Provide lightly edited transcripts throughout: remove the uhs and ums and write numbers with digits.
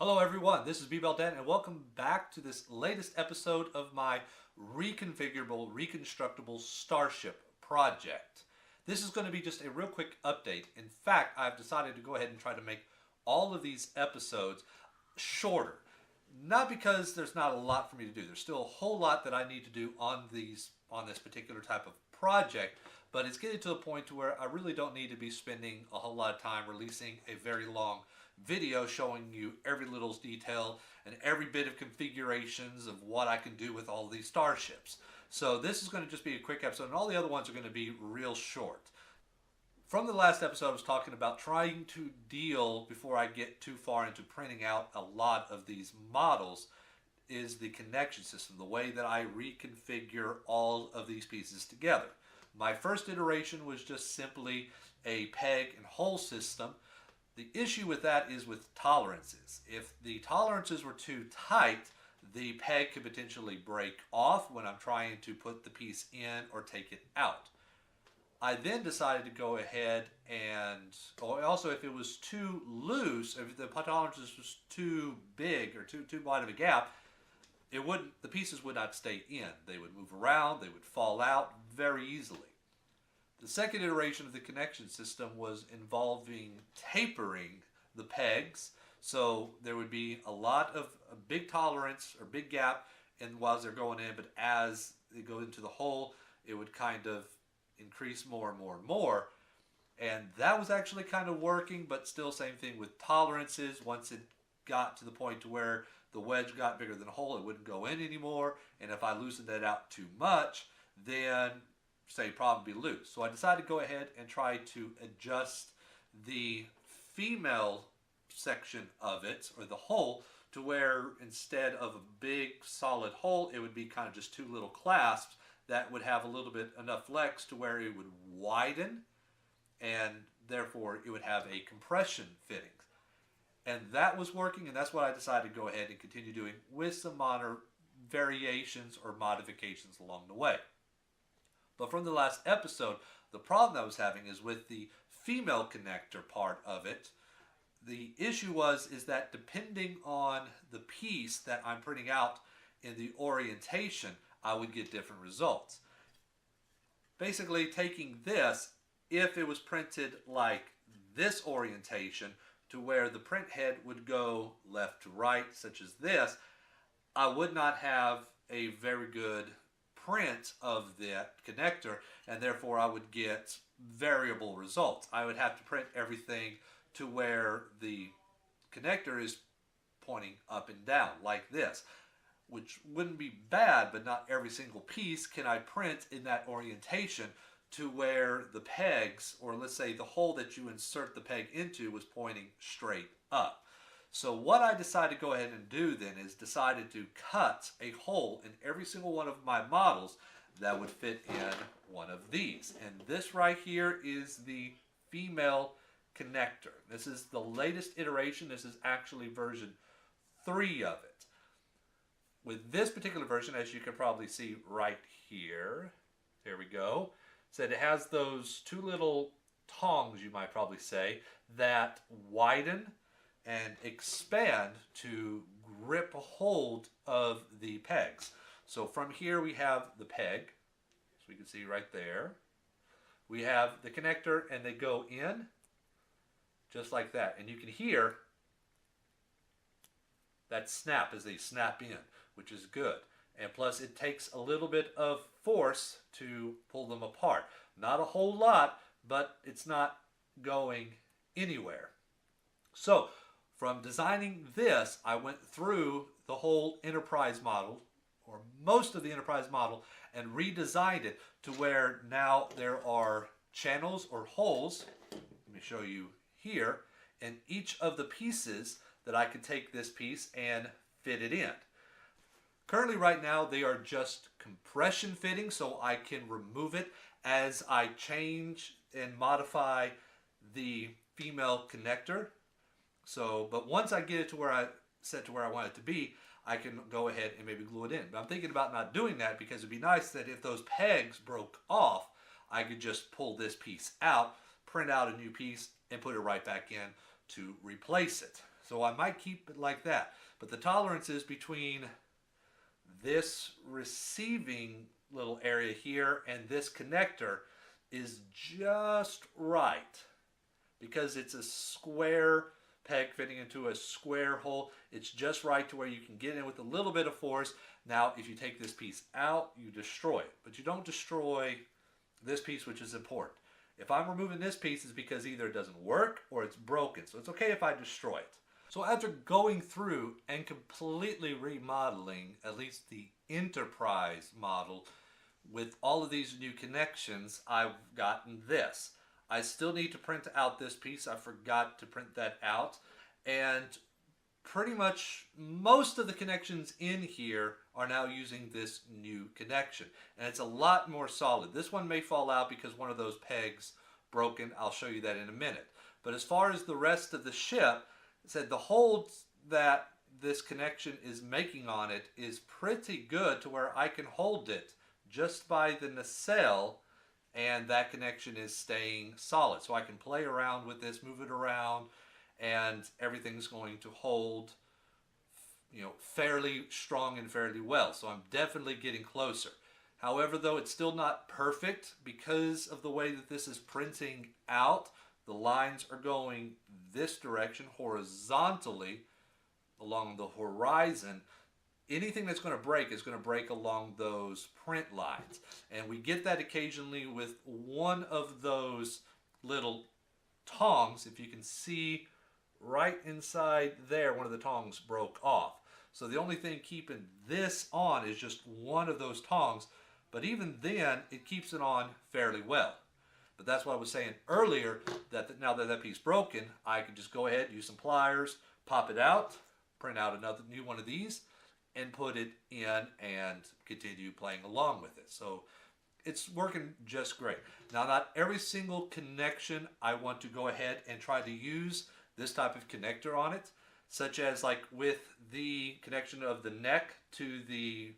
Hello everyone, this is B-Bell Dan and welcome back to this latest episode of my reconfigurable, reconstructible starship project. This is going to be just a real quick update. In fact, I've decided to go ahead and try to make all of these episodes shorter. Not because there's not a lot for me to do. There's still a whole lot that I need to do on this particular type of project, but it's getting to the point to where I really don't need to be spending a whole lot of time releasing a very long video showing you every little detail and every bit of configurations of what I can do with all these starships. So this is going to just be a quick episode, and all the other ones are going to be real short. From the last episode, I was talking about trying to deal, before I get too far into printing out a lot of these models, is the connection system, the way that I reconfigure all of these pieces together. My first iteration was just simply a peg and hole system. The issue with that is with tolerances. If the tolerances were too tight, the peg could potentially break off when I'm trying to put the piece in or take it out. I then decided to go ahead and, also if it was too loose, if the tolerances was too big or too wide of a gap, the pieces would not stay in. They would move around, they would fall out very easily. The second iteration of the connection system was involving tapering the pegs, so there would be a lot of a big tolerance or big gap while they're going in, but as they go into the hole, it would kind of increase more and more and more. And that was actually kind of working, but still same thing with tolerances. Once it got to the point to where the wedge got bigger than the hole, it wouldn't go in anymore. And if I loosened that out too much, then say probably loose. So I decided to go ahead and try to adjust the female section of it, or the hole, to where instead of a big solid hole, it would be kind of just two little clasps that would have a little bit enough flex to where it would widen, and therefore it would have a compression fitting. And that was working, and that's what I decided to go ahead and continue doing with some minor variations or modifications along the way. But from the last episode, the problem I was having is with the female connector part of it. The issue is that depending on the piece that I'm printing out in the orientation, I would get different results. Basically, taking this, if it was printed like this orientation, to where the print head would go left to right, such as this, I would not have a very good print of that connector, and therefore I would get variable results. I would have to print everything to where the connector is pointing up and down like this, which wouldn't be bad, but not every single piece can I print in that orientation to where the pegs, or let's say the hole that you insert the peg into, was pointing straight up. So what I decided to go ahead and do then is decided to cut a hole in every single one of my models that would fit in one of these. And this right here is the female connector. This is the latest iteration. This is actually version 3 of it. With this particular version, as you can probably see right here, there we go, said it has those two little tongs, you might probably say, that widen and expand to grip a hold of the pegs. So from here we have the peg, so we can see right there. We have the connector, and they go in just like that. And you can hear that snap as they snap in, which is good. And plus it takes a little bit of force to pull them apart. Not a whole lot, but it's not going anywhere. So from designing this, I went through the whole Enterprise model, or most of the Enterprise model, and redesigned it to where now there are channels or holes, let me show you here, in each of the pieces that I can take this piece and fit it in. Currently right now they are just compression fitting, so I can remove it as I change and modify the female connector. So, but once I get it to where I set to where I want it to be, I can go ahead and maybe glue it in. But I'm thinking about not doing that, because it'd be nice that if those pegs broke off, I could just pull this piece out, print out a new piece, and put it right back in to replace it. So I might keep it like that. But the tolerances between this receiving little area here and this connector is just right, because it's a square peg fitting into a square hole. It's just right to where you can get in with a little bit of force. Now, if you take this piece out, you destroy it, but you don't destroy this piece, which is important. If I'm removing this piece, it's because either it doesn't work or it's broken. So it's okay if I destroy it. So after going through and completely remodeling at least the Enterprise model with all of these new connections, I've gotten this. I still need to print out this piece. I forgot to print that out. And pretty much most of the connections in here are now using this new connection. And it's a lot more solid. This one may fall out because one of those pegs broken. I'll show you that in a minute. But as far as the rest of the ship, it said the hold that this connection is making on it is pretty good to where I can hold it just by the nacelle, and that connection is staying solid. So I can play around with this, move it around, and everything's going to hold, you know, fairly strong and fairly well. So I'm definitely getting closer. However, though, it's still not perfect because of the way that this is printing out. The lines are going this direction horizontally along the horizon. Anything that's going to break is going to break along those print lines. And we get that occasionally with one of those little tongs. If you can see right inside there, one of the tongs broke off. So the only thing keeping this on is just one of those tongs. But even then, it keeps it on fairly well. But that's what I was saying earlier, that now that that piece broken, I could just go ahead, use some pliers, pop it out, print out another new one of these, and put it in and continue playing along with it. So it's working just great. Now, not every single connection I want to go ahead and try to use this type of connector on it, such as like with the connection of the neck to the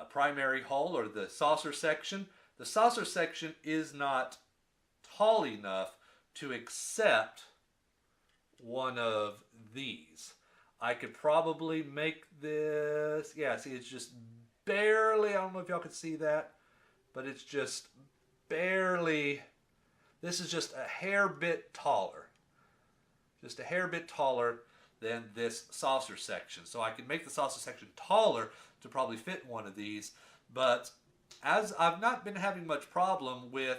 primary hull or the saucer section. The saucer section is not tall enough to accept one of these. I could probably make this, yeah, see, it's just barely, I don't know if y'all can see that, but it's just barely, this is just a hair bit taller. Just a hair bit taller than this saucer section. So I can make the saucer section taller to probably fit one of these, but as I've not been having much problem with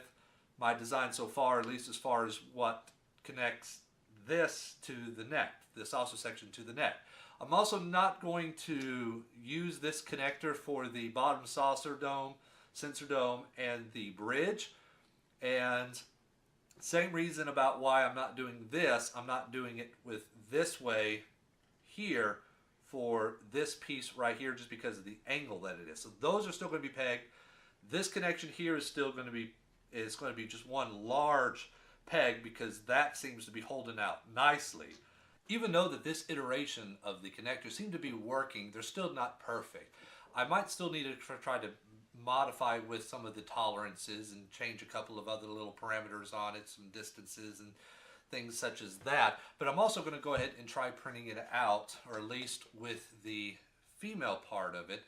my design so far, at least as far as what connects this to the neck, the saucer section to the neck. I'm also not going to use this connector for the bottom saucer dome, sensor dome, and the bridge. And same reason about why I'm not doing this. I'm not doing it with this way here for this piece right here, just because of the angle that it is. So those are still going to be pegged. This connection here is still going to be, it's going to be just one large peg, because that seems to be holding out nicely. Even though that this iteration of the connector seem to be working, they're still not perfect. I might still need to try to modify with some of the tolerances and change a couple of other little parameters on it, some distances and things such as that. But I'm also going to go ahead and try printing it out, or at least with the female part of it,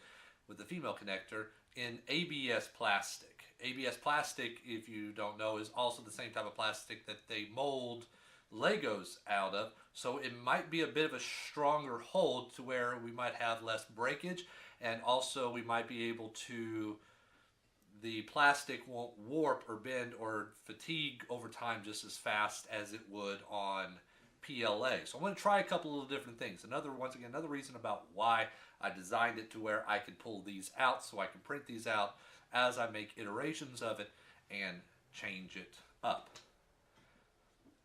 with the female connector, in ABS plastic. ABS plastic, if you don't know, is also the same type of plastic that they mold Legos out of. So it might be a bit of a stronger hold to where we might have less breakage, and also we might be able to, the plastic won't warp or bend or fatigue over time just as fast as it would on PLA. So I'm going to try a couple of different things. Once again, another reason about why I designed it to where I could pull these out, so I can print these out as I make iterations of it and change it up.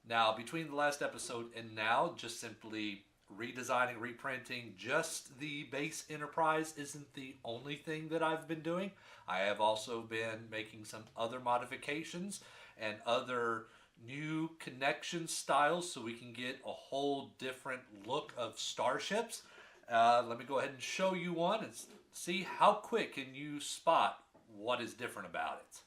Now, between the last episode and now, just simply redesigning, reprinting just the base Enterprise isn't the only thing that I've been doing. I have also been making some other modifications and other new connection styles so we can get a whole different look of starships. Let me go ahead and show you one and see how quick can you spot what is different about it.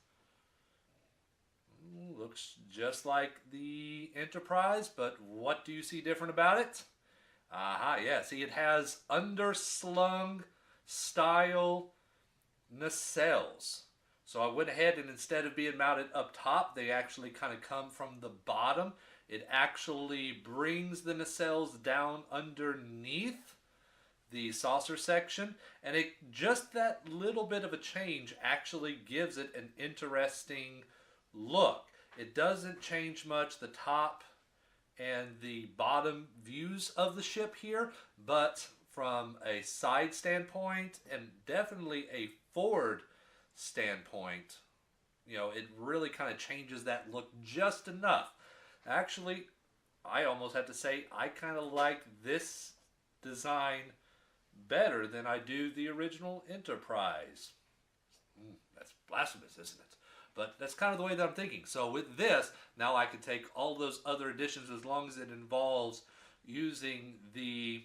Looks just like the Enterprise, but what do you see different about it? Aha, yeah. See, it has underslung style nacelles. So I went ahead and instead of being mounted up top, they actually kind of come from the bottom. It actually brings the nacelles down underneath the saucer section, and it just that little bit of a change actually gives it an interesting look. It doesn't change much the top and the bottom views of the ship here, but from a side standpoint and definitely a forward standpoint, it really kind of changes that look just enough. Actually, I almost have to say I kind of like this design better than I do the original Enterprise. That's blasphemous, isn't it? But that's kind of the way that I'm thinking. So with this, now I can take all those other additions as long as it involves using the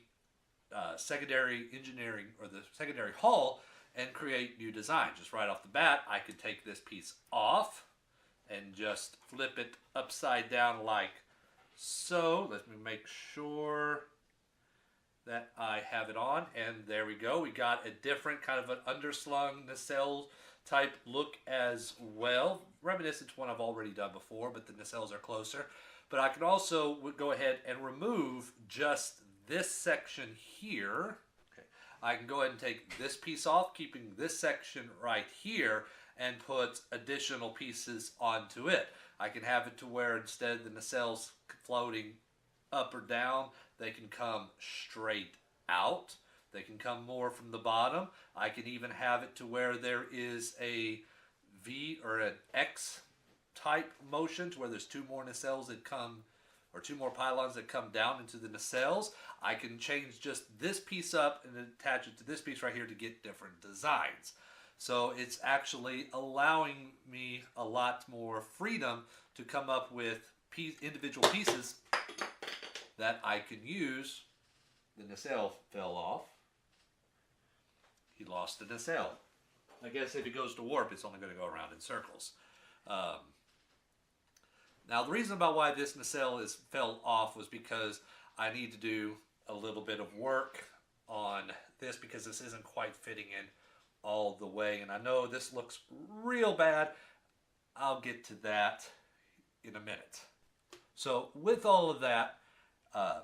secondary engineering or the secondary hull and create new designs. Just right off the bat, I could take this piece off and just flip it upside down like so. Let me make sure that I have it on, and there we go. We got a different kind of an underslung nacelle type look as well, reminiscent to one I've already done before, but the nacelles are closer. But I can also go ahead and remove just this section here. Okay. I can go ahead and take this piece off, keeping this section right here, and put additional pieces onto it. I can have it to where instead of the nacelles floating up or down, they can come straight out. They can come more from the bottom. I can even have it to where there is a V or an X type motion to where there's two more nacelles that come, or two more pylons that come down into the nacelles. I can change just this piece up and attach it to this piece right here to get different designs. So it's actually allowing me a lot more freedom to come up with individual pieces that I can use. The nacelle fell off. He lost the nacelle. I guess if it goes to warp, it's only going to go around in circles. Now, the reason about why this nacelle fell off was because I need to do a little bit of work on this because this isn't quite fitting in all the way. And I know this looks real bad. I'll get to that in a minute. So with all of that, the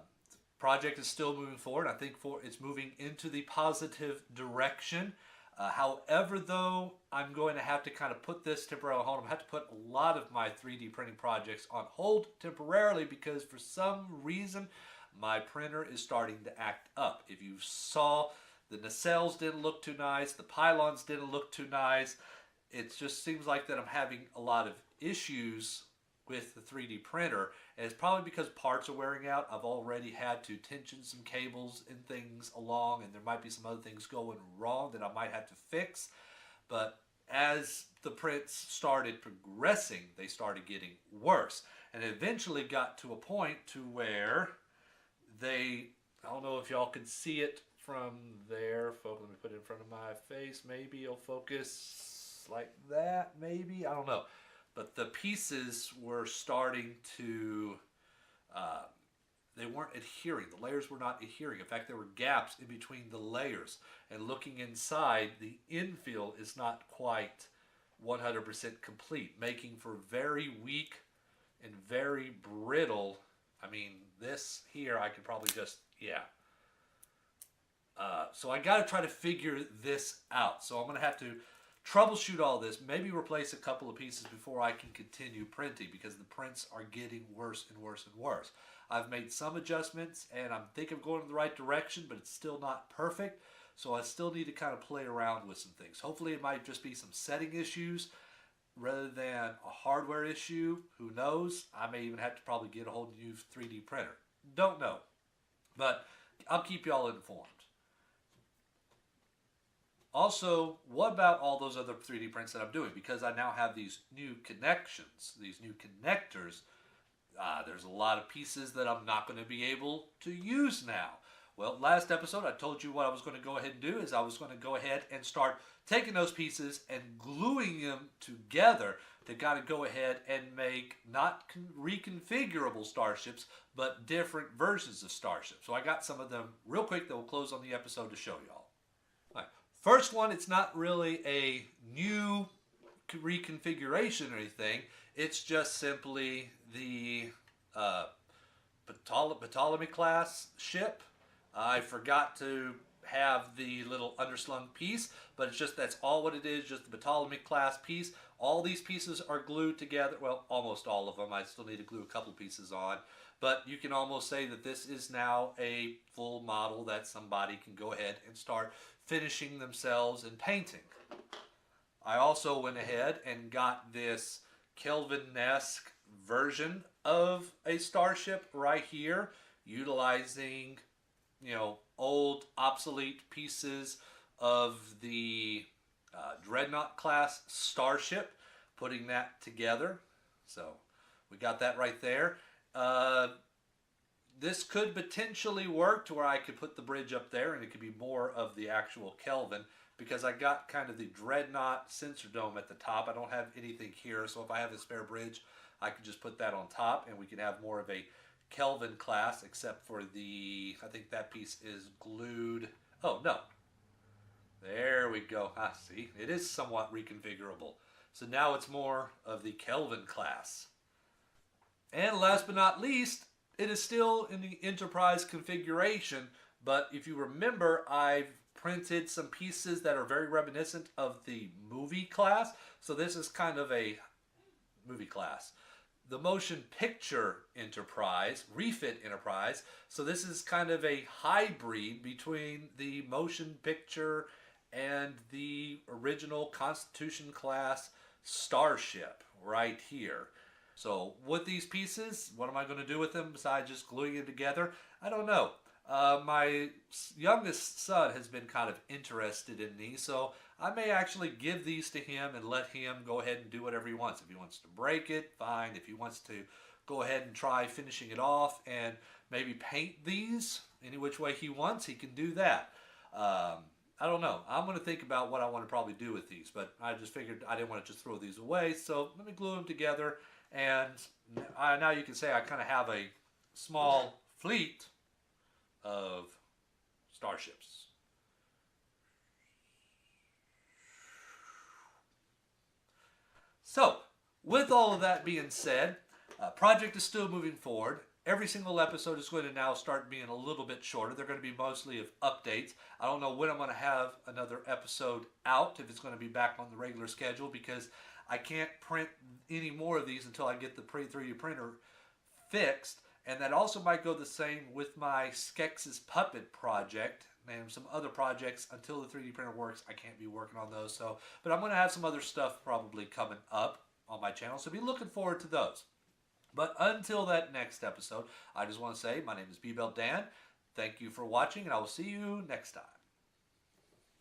project is still moving forward. I think it's moving into the positive direction. However, though, I'm going to have to kind of put this temporarily on hold. I'm going to have to put a lot of my 3D printing projects on hold temporarily because for some reason my printer is starting to act up. If you saw, the nacelles didn't look too nice, the pylons didn't look too nice. It just seems like that I'm having a lot of issues with the 3D printer, and it's probably because parts are wearing out. I've already had to tension some cables and things along, and there might be some other things going wrong that I might have to fix. But as the prints started progressing, they started getting worse, and it eventually got to a point to where I don't know if y'all can see it from there, folks. Let me put it in front of my face. Maybe it'll focus like that, maybe, I don't know. But the pieces were starting to, they weren't adhering. The layers were not adhering. In fact, there were gaps in between the layers. And looking inside, the infill is not quite 100% complete, making for very weak and very brittle. I mean, this here, I could probably just, yeah. So I got to try to figure this out. So I'm going to have to troubleshoot all this, maybe replace a couple of pieces before I can continue printing because the prints are getting worse and worse and worse. I've made some adjustments and I'm thinking of going in the right direction, but it's still not perfect. So I still need to kind of play around with some things. Hopefully it might just be some setting issues rather than a hardware issue. Who knows? I may even have to probably get a whole new 3D printer. Don't know. But I'll keep y'all informed. Also, what about all those other 3D prints that I'm doing? Because I now have these new connections, these new connectors, there's a lot of pieces that I'm not going to be able to use now. Well, last episode I told you what I was going to go ahead and do is I was going to go ahead and start taking those pieces and gluing them together to kind of go ahead and make not reconfigurable starships, but different versions of starships. So I got some of them real quick that will close on the episode to show y'all. All right. First one, it's not really a new reconfiguration or anything. It's just simply the Ptolemy class ship. I forgot to have the little underslung piece, but it's just that's all what it is, just the Ptolemy class piece. All these pieces are glued together. Well, almost all of them. I still need to glue a couple pieces on, but you can almost say that this is now a full model that somebody can go ahead and start finishing themselves and painting. I also went ahead and got this Kelvin-esque version of a starship right here, utilizing, you know, old obsolete pieces of the Dreadnought class starship, putting that together. So we got that right there. This could potentially work to where I could put the bridge up there and it could be more of the actual Kelvin, because I got kind of the Dreadnought sensor dome at the top. I don't have anything here, so if I have a spare bridge, I could just put that on top and we can have more of a Kelvin class, except for the, I think that piece is glued. Oh, no. There we go. Ah, see, it is somewhat reconfigurable. So now it's more of the Kelvin class. And last but not least, it is still in the Enterprise configuration, but if you remember, I've printed some pieces that are very reminiscent of the movie class. So this is kind of a movie class. The motion picture Enterprise, refit Enterprise. So this is kind of a hybrid between the motion picture and the original Constitution class starship right here. So with these pieces, what am I going to do with them besides just gluing it together? I don't know. My youngest son has been kind of interested in these, so I may actually give these to him and let him go ahead and do whatever he wants. If he wants to break it, fine. If he wants to go ahead and try finishing it off and maybe paint these any which way he wants, he can do that. I don't know. I'm going to think about what I want to probably do with these, but I just figured I didn't want to just throw these away, so let me glue them together, and now you can say I kind of have a small fleet of starships. So, with all of that being said, project is still moving forward. Every single episode is going to now start being a little bit shorter. They're going to be mostly of updates. I don't know when I'm going to have another episode out, if it's going to be back on the regular schedule, because I can't print any more of these until I get the 3D printer fixed. And that also might go the same with my Skex's Puppet project and some other projects. Until the 3D printer works, I can't be working on those. So, but I'm going to have some other stuff probably coming up on my channel, so be looking forward to those. But until that next episode, I just want to say my name is B-Bell Dan. Thank you for watching, and I will see you next time.